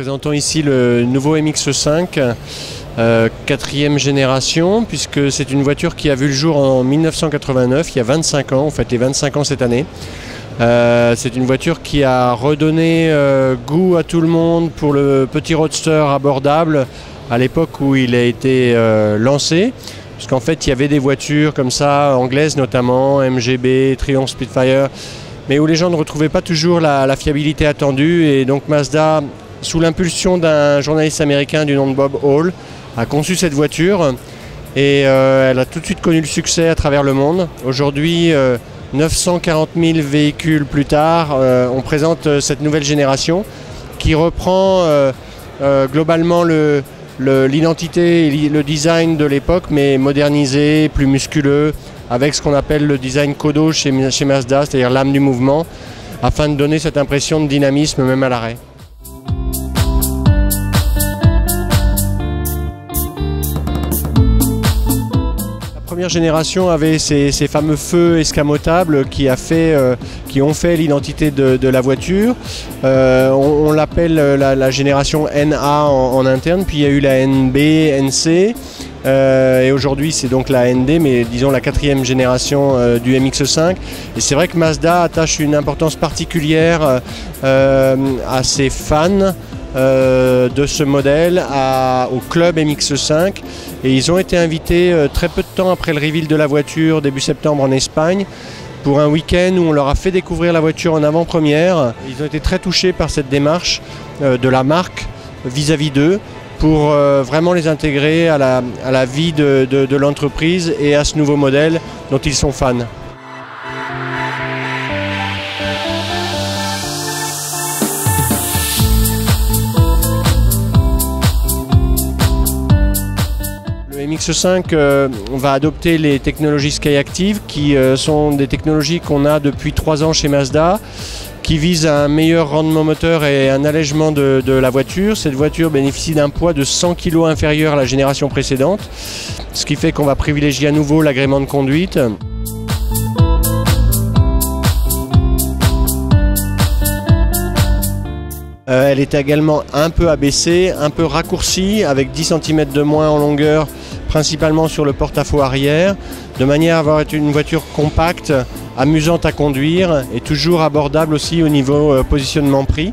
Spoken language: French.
Présentons ici le nouveau MX5, quatrième génération, puisque c'est une voiture qui a vu le jour en 1989, il y a 25 ans, on fête les 25 ans cette année. C'est une voiture qui a redonné goût à tout le monde pour le petit roadster abordable à l'époque où il a été lancé. Parce qu'en fait, il y avait des voitures comme ça, anglaises notamment, MGB, Triumph Spitfire, mais où les gens ne retrouvaient pas toujours la fiabilité attendue. Et donc Mazda, sous l'impulsion d'un journaliste américain du nom de Bob Hall, a conçu cette voiture et elle a tout de suite connu le succès à travers le monde. Aujourd'hui, 940 000 véhicules plus tard, on présente cette nouvelle génération qui reprend globalement l'identité et le design de l'époque, mais modernisé, plus musculeux, avec ce qu'on appelle le design Kodo chez Mazda, c'est-à-dire l'âme du mouvement, afin de donner cette impression de dynamisme même à l'arrêt. La première génération avait ces fameux feux escamotables qui ont fait l'identité de la voiture. On l'appelle la génération NA en interne, puis il y a eu la NB, NC, et aujourd'hui c'est donc la ND, mais disons la quatrième génération du MX5. Et c'est vrai que Mazda attache une importance particulière à ses fans de ce modèle au club MX5, et ils ont été invités très peu de temps après le reveal de la voiture, début septembre en Espagne, pour un week-end où on leur a fait découvrir la voiture en avant-première. Ils ont été très touchés par cette démarche de la marque vis-à-vis d'eux, pour vraiment les intégrer à la vie de l'entreprise et à ce nouveau modèle dont ils sont fans. Le MX5 va adopter les technologies SkyActiv, qui sont des technologies qu'on a depuis 3 ans chez Mazda, qui visent à un meilleur rendement moteur et un allègement de la voiture. Cette voiture bénéficie d'un poids de 100 kg inférieur à la génération précédente, ce qui fait qu'on va privilégier à nouveau l'agrément de conduite. Elle est également un peu abaissée, un peu raccourcie, avec 10 cm de moins en longueur, principalement sur le porte-à-faux arrière, de manière à avoir une voiture compacte, amusante à conduire et toujours abordable aussi au niveau positionnement prix.